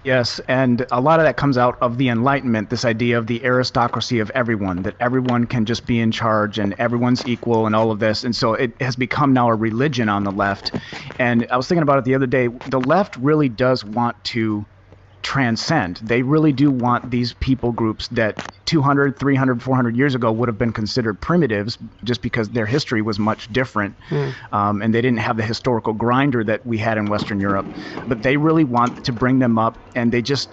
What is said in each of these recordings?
Yes, and a lot of that comes out of the Enlightenment, this idea of the aristocracy of everyone, that everyone can just be in charge and everyone's equal and all of this. And so it has become now a religion on the left. And I was thinking about it the other day. The left really does want to transcend. They really do want these people groups that 200, 300, 400 years ago would have been considered primitives just because their history was much different. And they didn't have the historical grinder that we had in Western Europe. But they really want to bring them up, and they just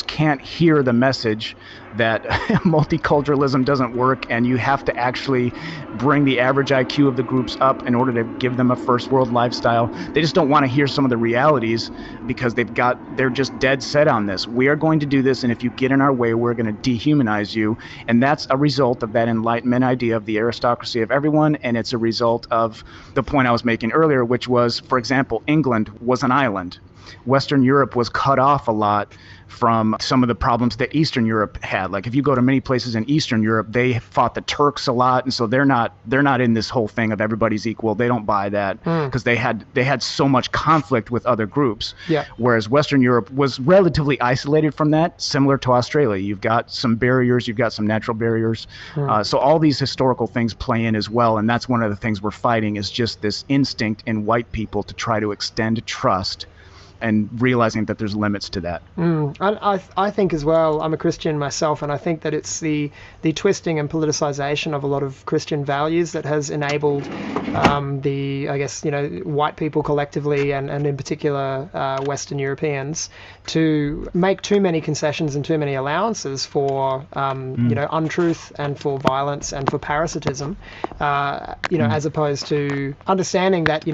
can't hear the message that multiculturalism doesn't work, and you have to actually bring the average IQ of the groups up in order to give them a first world lifestyle. They just don't want to hear some of the realities because they're just dead set on this. We are going to do this, and if you get in our way, we're going to dehumanize you. And that's a result of that Enlightenment idea of the aristocracy of everyone, and it's a result of the point I was making earlier, which was, for example, England was an island. Western Europe was cut off a lot from some of the problems that Eastern Europe had. Like if you go to many places in Eastern Europe, they fought the Turks a lot, and so they're not in this whole thing of everybody's equal. They don't buy that because they had so much conflict with other groups. Yeah. Whereas Western Europe was relatively isolated from that, similar to Australia. You've got some barriers, you've got some natural barriers. So all these historical things play in as well, and that's one of the things we're fighting is just this instinct in white people to try to extend trust and realizing that there's limits to that. I think as well, I'm a Christian myself, and I think that it's the twisting and politicization of a lot of Christian values that has enabled white people collectively and in particular Western Europeans to make too many concessions and too many allowances for untruth and for violence and for parasitism, as opposed to understanding that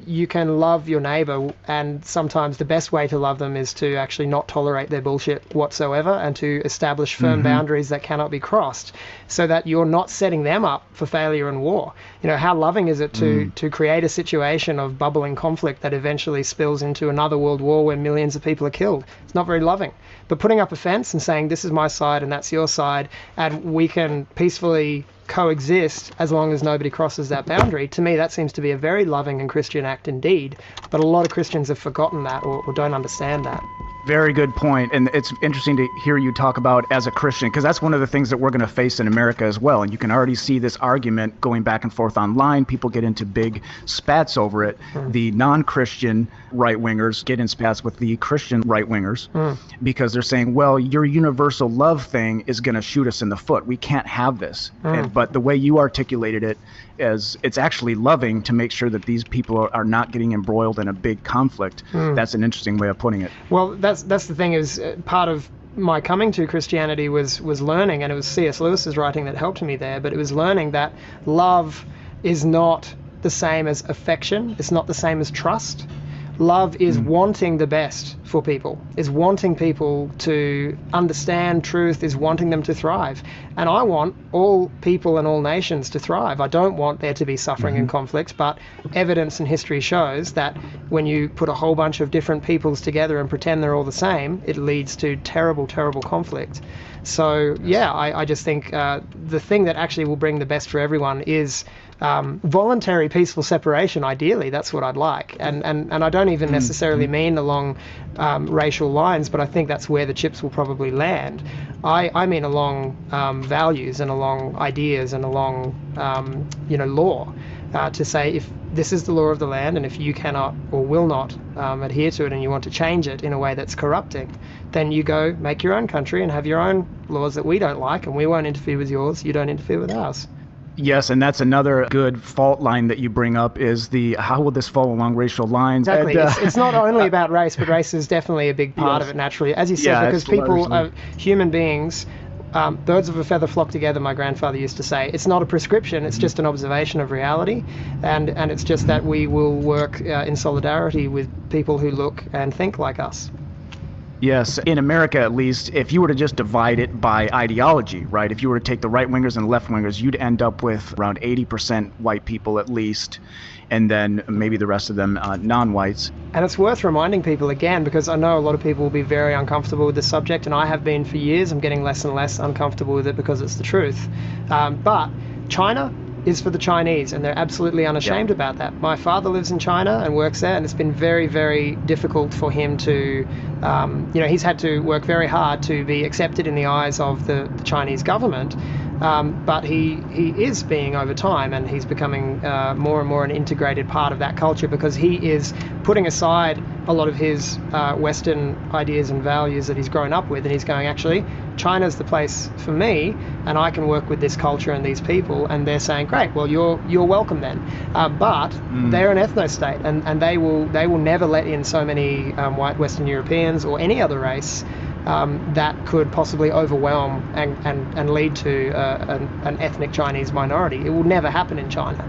you can love your neighbor, and sometimes the best way to love them is to actually not tolerate their bullshit whatsoever and to establish firm boundaries that cannot be crossed so that you're not setting them up for failure and war. How loving is it to create a situation of bubbling conflict that eventually spills into another world war where millions of people are killed? It's not very loving. But putting up a fence and saying this is my side and that's your side and we can peacefully coexist as long as nobody crosses that boundary, to me that seems to be a very loving and Christian act indeed. But a lot of Christians have forgotten that or don't understand that. Very good point. And it's interesting to hear you talk about as a Christian, because that's one of the things that we're going to face in America as well. And you can already see this argument going back and forth online. People get into big spats over it. The non-Christian right-wingers get in spats with the Christian right-wingers because they're saying, well, your universal love thing is going to shoot us in the foot. We can't have this. But the way you articulated it is it's actually loving to make sure that these people are not getting embroiled in a big conflict. That's an interesting way of putting it. Well, that's the thing is part of my coming to Christianity was learning, and it was C.S. Lewis's writing that helped me there, but it was learning that love is not the same as affection. It's not the same as trust. Love is wanting the best for people, is wanting people to understand truth, is wanting them to thrive. And I want all people and all nations to thrive. I don't want there to be suffering and conflict, but evidence and history shows that when you put a whole bunch of different peoples together and pretend they're all the same, it leads to terrible, terrible conflict. So, yeah, I just think the thing that actually will bring the best for everyone is voluntary peaceful separation. Ideally, that's what I'd like. And I don't even necessarily mean along racial lines, but I think that's where the chips will probably land. I mean along values and along ideas and along law, to say if this is the law of the land and if you cannot or will not adhere to it and you want to change it in a way that's corrupting, then you go make your own country and have your own laws that we don't like, and we won't interfere with yours, you don't interfere with ours. Yes, and that's another good fault line that you bring up is how will this fall along racial lines? Exactly. And, it's not only about race, but race is definitely a big part of it naturally. As you said, because people are human beings, birds of a feather flock together, my grandfather used to say. It's not a prescription, it's just an observation of reality, and it's just that we will work in solidarity with people who look and think like us. Yes, in America at least, if you were to just divide it by ideology, right? If you were to take the right-wingers and the left-wingers, you'd end up with around 80% white people at least, and then maybe the rest of them non-whites. And it's worth reminding people again, because I know a lot of people will be very uncomfortable with this subject, and I have been for years. I'm getting less and less uncomfortable with it because it's the truth. But China is for the Chinese, and they're absolutely unashamed about that. My father lives in China and works there, and it's been very, very difficult for him to, he's had to work very hard to be accepted in the eyes of the Chinese government. But he is being over time, and he's becoming more and more an integrated part of that culture, because he is putting aside a lot of his Western ideas and values that he's grown up with, and he's going, actually, China's the place for me, and I can work with this culture and these people. And they're saying, great, well, you're welcome then. But they're an ethno-state, and they will never let in so many white Western Europeans or any other race that could possibly overwhelm and lead to an ethnic Chinese minority. It will never happen in China.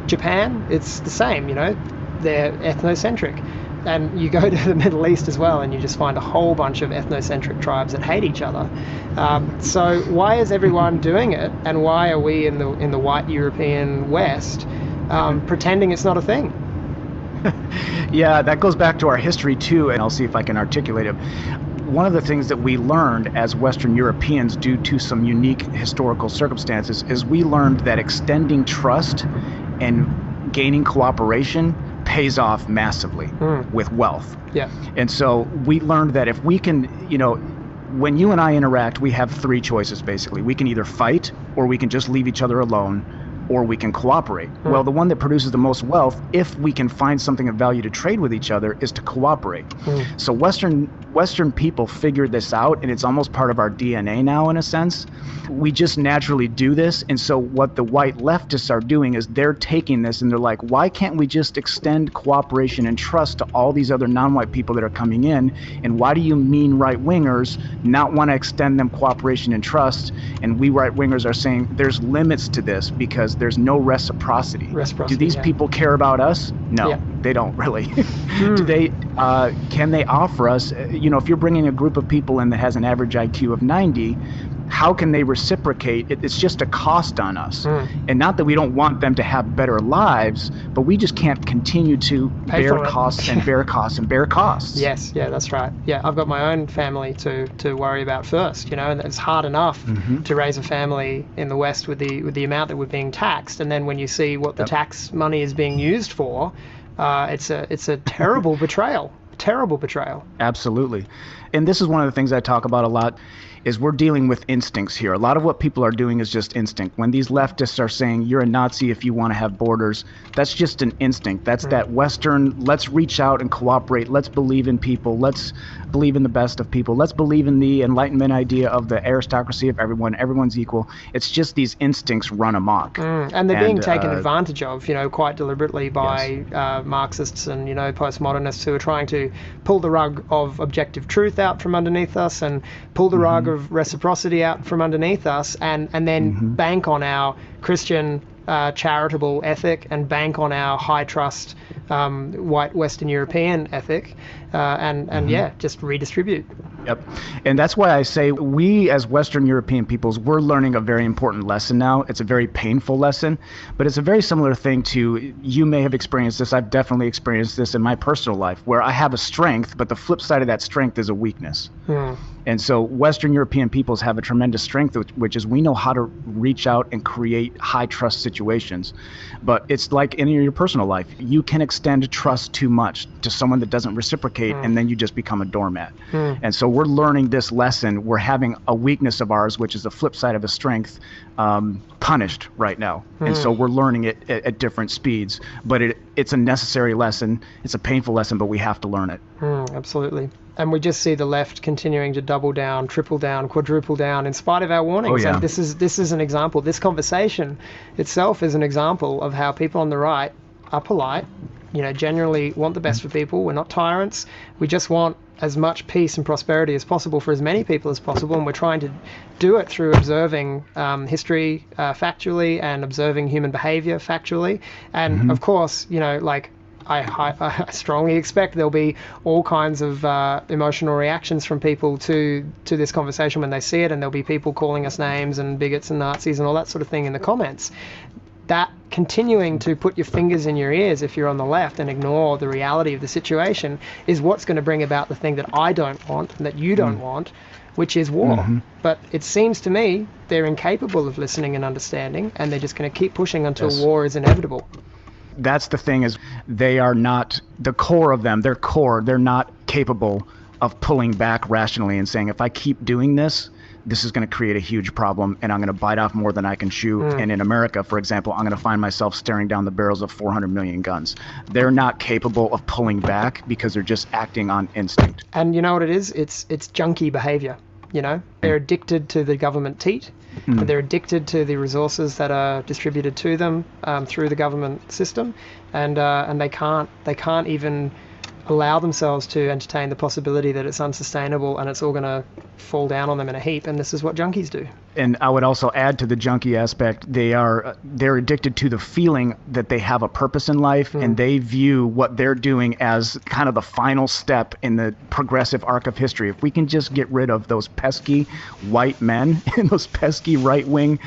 Japan, it's the same, they're ethnocentric. And you go to the Middle East as well, and you just find a whole bunch of ethnocentric tribes that hate each other. So why is everyone doing it, and why are we in the white European West pretending it's not a thing? Yeah, that goes back to our history too, and I'll see if I can articulate it. One of the things that we learned as Western Europeans, due to some unique historical circumstances, is we learned that extending trust and gaining cooperation pays off massively with wealth. Yeah. And so we learned that if we can, when you and I interact, we have three choices basically. We can either fight, or we can just leave each other alone, or we can cooperate. Well, the one that produces the most wealth, if we can find something of value to trade with each other, is to cooperate. So Western people figured this out, and it's almost part of our DNA now, in a sense. We just naturally do this. And so what the white leftists are doing is they're taking this and they're like, why can't we just extend cooperation and trust to all these other non-white people that are coming in? And why do you mean right-wingers not want to extend them cooperation and trust? And we right-wingers are saying there's limits to this, because there's no reciprocity. Do these people care about us? No, they don't really. Do they? Can they offer us? If you're bringing a group of people in that has an average IQ of 90, how can they reciprocate? It's just a cost on us. And not that we don't want them to have better lives, but we just can't continue to bear costs and bear costs and bear costs. Yes, yeah, that's right. Yeah, I've got my own family to worry about first, and it's hard enough to raise a family in the West with the amount that we're being taxed. And then when you see what the tax money is being used for, it's a terrible betrayal. Terrible betrayal. Absolutely. And this is one of the things I talk about a lot, is we're dealing with instincts here. A lot of what people are doing is just instinct. When these leftists are saying you're a Nazi if you want to have borders, that's just an instinct. That's that Western, let's reach out and cooperate. Let's believe in people. Let's believe in the best of people. Let's believe in the Enlightenment idea of the aristocracy of everyone. Everyone's equal. It's just these instincts run amok. And they're being taken advantage of, quite deliberately by Marxists and, postmodernists who are trying to pull the rug of objective truth out from underneath us, and pull the rug of reciprocity out from underneath us, and then bank on our Christian charitable ethic, and bank on our high trust white Western European ethic, and just redistribute. Yep. And that's why I say we as Western European peoples, we're learning a very important lesson now. It's a very painful lesson, but it's a very similar thing to, you may have experienced this, I've definitely experienced this in my personal life, where I have a strength, but the flip side of that strength is a weakness. And so Western European peoples have a tremendous strength, which is we know how to reach out and create high trust situations. But it's like in your personal life, you can extend trust too much to someone that doesn't reciprocate, and then you just become a doormat. And so we're learning this lesson. We're having a weakness of ours, which is the flip side of a strength, punished right now. And so we're learning it at different speeds. But it's a necessary lesson. It's a painful lesson, but we have to learn it. Absolutely. And we just see the left continuing to double down, triple down, quadruple down in spite of our warnings. And this is an example. This conversation itself is an example of how people on the right are polite, generally want the best for people. We're not tyrants. We just want as much peace and prosperity as possible for as many people as possible, and we're trying to do it through observing history factually, and observing human behavior factually. And of course, I strongly expect there'll be all kinds of emotional reactions from people to this conversation when they see it, and there'll be people calling us names and bigots and Nazis and all that sort of thing in the comments. that continuing to put your fingers in your ears if you're on the left and ignore the reality of the situation is what's going to bring about the thing that I don't want and that you don't want, which is war. But it seems to me they're incapable of listening and understanding, and they're just going to keep pushing until war is inevitable. That's the thing, is they are not, the core of them, their core, they're not capable of pulling back rationally and saying, if I keep doing this, this is going to create a huge problem, and I'm going to bite off more than I can chew. And in America, for example, I'm going to find myself staring down the barrels of 400 million guns. They're not capable of pulling back because they're just acting on instinct. And you know what it is? It's junkie behavior. You know, they're addicted to the government teat. They're addicted to the resources that are distributed to them through the government system, and they can't even allow themselves to entertain the possibility that it's unsustainable and it's all going to fall down on them in a heap. And this is what junkies do. And I would also add to the junkie aspect, they're addicted to the feeling that they have a purpose in life, and they view what they're doing as kind of the final step in the progressive arc of history. If we can just get rid of those pesky white men and those pesky right-wing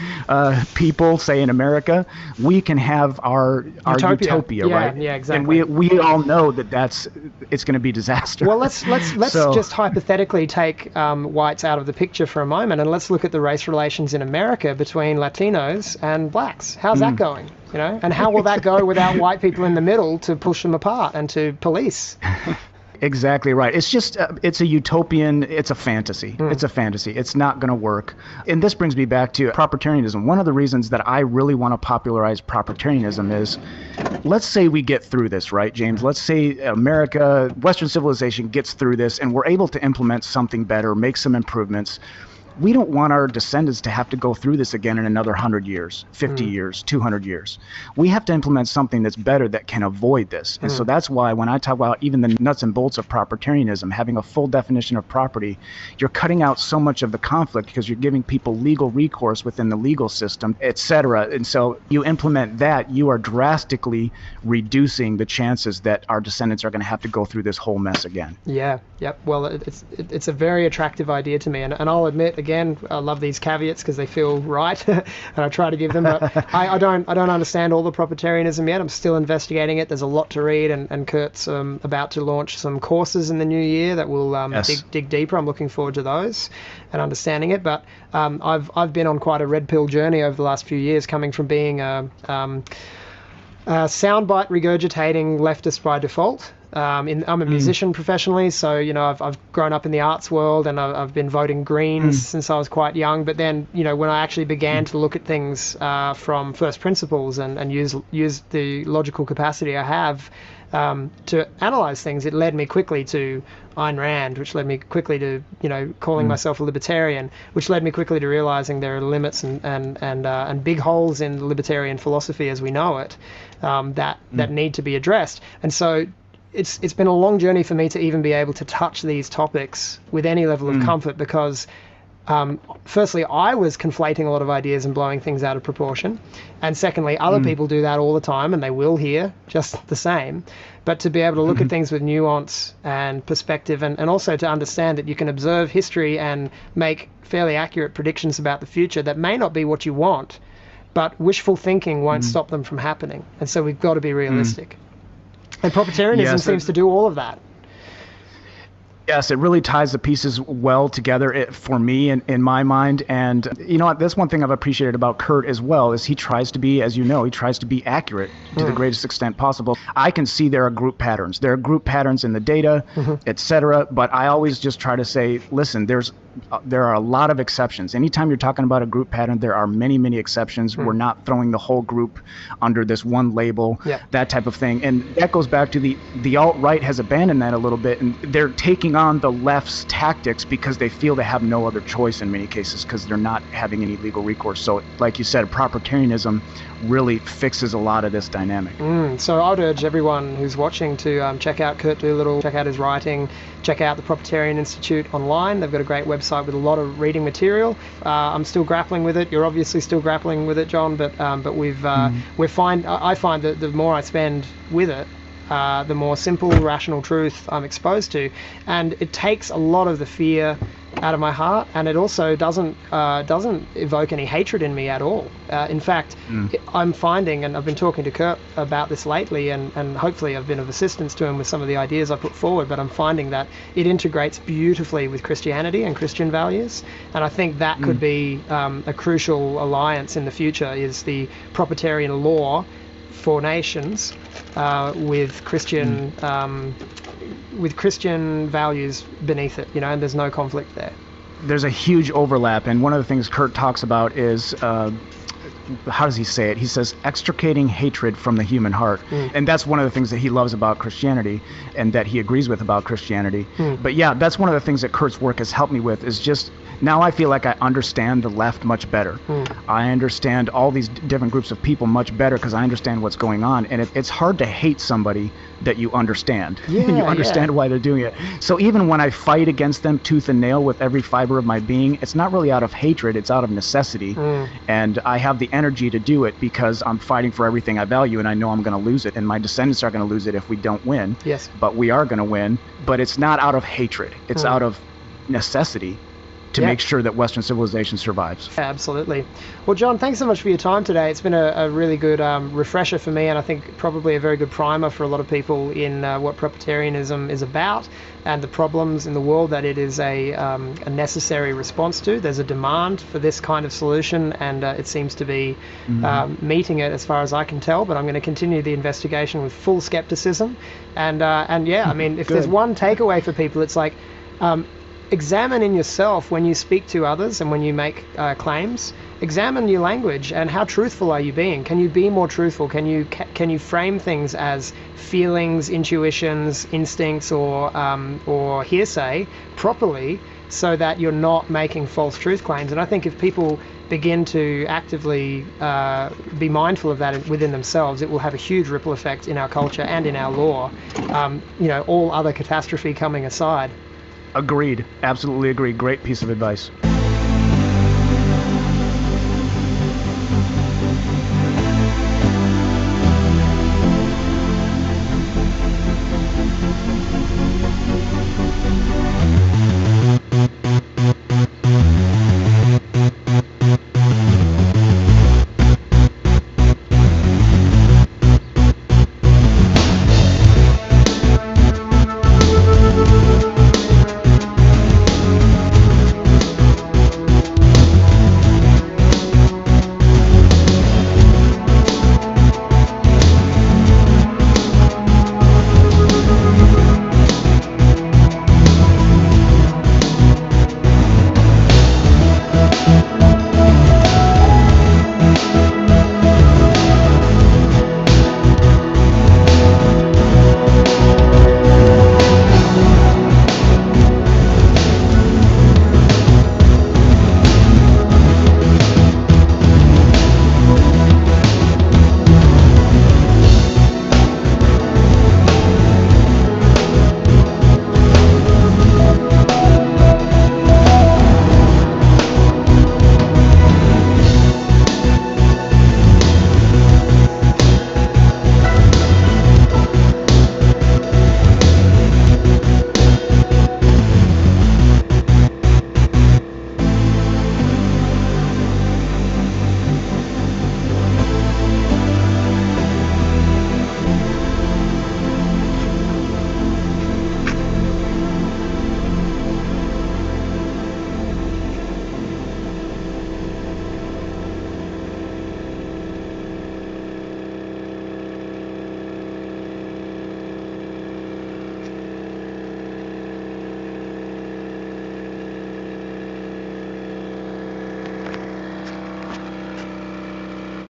people, say in America, we can have our utopia, right? Yeah, exactly. And we all know that it's going to be disaster. Well, let's just hypothetically take whites out of the picture for a moment, and let's look at the race relations in America between Latinos and blacks. How's that going? You know, and how will that go without white people in the middle to push them apart and to police? Exactly right. It's just, it's a utopian, it's a fantasy. It's a fantasy. It's not going to work. And this brings me back to propertarianism. One of the reasons that I really want to popularize propertarianism is, let's say we get through this, right, James? Let's say America, Western civilization gets through this and we're able to implement something better, make some improvements. We don't want our descendants to have to go through this again in another 100 years, 50 years, 200 years. We have to implement something that's better that can avoid this. And so that's why when I talk about even the nuts and bolts of propertarianism, having a full definition of property, you're cutting out so much of the conflict because you're giving people legal recourse within the legal system, et cetera. And so you implement that, you are drastically reducing the chances that our descendants are going to have to go through this whole mess again. Yeah, yep. Well, it's a very attractive idea to me. And I'll admit, again, I love these caveats because they feel right, and I try to give them. But I don't understand all the propertarianism yet. I'm still investigating it. There's a lot to read, and Kurt's about to launch some courses in the new year that will dig deeper. I'm looking forward to those and understanding it. But I've been on quite a red pill journey over the last few years, coming from being a soundbite regurgitating leftist by default. I'm a musician professionally, so you know I've grown up in the arts world, and I've been voting Greens since I was quite young. But then, you know, when I actually began to look at things from first principles and use the logical capacity I have to analyze things, it led me quickly to Ayn Rand, which led me quickly to, you know, calling myself a libertarian, which led me quickly to realizing there are limits and big holes in the libertarian philosophy as we know it that need to be addressed. And so it's been a long journey for me to even be able to touch these topics with any level of comfort, because firstly, I was conflating a lot of ideas and blowing things out of proportion. And secondly, other people do that all the time, and they will here just the same. But to be able to look at things with nuance and perspective, and also to understand that you can observe history and make fairly accurate predictions about the future that may not be what you want, but wishful thinking won't stop them from happening. And so we've got to be realistic. And propertarianism seems to do all of that. Yes, it really ties the pieces well together for me in my mind. And you know what, that's one thing I've appreciated about Kurt as well, is he tries to be, as you know, he tries to be accurate to the greatest extent possible. I can see there are group patterns. There are group patterns in the data, et cetera, but I always just try to say, listen, there are a lot of exceptions. Anytime you're talking about a group pattern, there are many, many exceptions. We're not throwing the whole group under this one label, that type of thing. And that goes back to the alt-right has abandoned that a little bit, and they're taking on the left's tactics because they feel they have no other choice in many cases, because they're not having any legal recourse. So like you said, propertarianism really fixes a lot of this dynamic. So I would urge everyone who's watching to check out Kurt Doolittle, check out his writing, check out the Propertarian Institute online. They've got a great website with a lot of reading material. I'm still grappling with it. You're obviously still grappling with it, John, but I find that the more I spend with it, the more simple, rational truth I'm exposed to. And it takes a lot of the fear out of my heart, and it also doesn't evoke any hatred in me at all. In fact, I'm finding, and I've been talking to Kurt about this lately, and hopefully I've been of assistance to him with some of the ideas I put forward, but I'm finding that it integrates beautifully with Christianity and Christian values, and I think that could be a crucial alliance in the future, is the proprietarian law for nations with Christian values beneath it, and there's no conflict there. There's a huge overlap, and one of the things Kurt talks about is how does he say it? He says extricating hatred from the human heart, and that's one of the things that he loves about Christianity and that he agrees with about Christianity. But yeah, that's one of the things that Kurt's work has helped me with, is just now I feel like I understand the left much better. I understand all these different groups of people much better because I understand what's going on, and it's hard to hate somebody that you understand. You understand why they're doing it. So even when I fight against them tooth and nail with every fiber of my being, it's not really out of hatred, it's out of necessity. And I have the energy to do it because I'm fighting for everything I value, and I know I'm going to lose it, and my descendants are going to lose it if we don't win. Yes. But we are going to win. But it's not out of hatred. It's out of necessity to make sure that Western civilization survives. Absolutely. Well, John, thanks so much for your time today. It's been a really good refresher for me, and I think probably a very good primer for a lot of people in what proprietarianism is about and the problems in the world that it is a necessary response to. There's a demand for this kind of solution, and it seems to be meeting it as far as I can tell, but I'm going to continue the investigation with full skepticism. And yeah, I mean, if there's one takeaway for people, it's like, examine in yourself when you speak to others and when you make claims. Examine your language and how truthful are you being? Can you be more truthful? Can you frame things as feelings, intuitions, instincts, or hearsay properly, so that you're not making false truth claims? And I think if people begin to actively be mindful of that within themselves, it will have a huge ripple effect in our culture and in our law. All other catastrophe coming aside. Agreed. Absolutely agreed. Great piece of advice.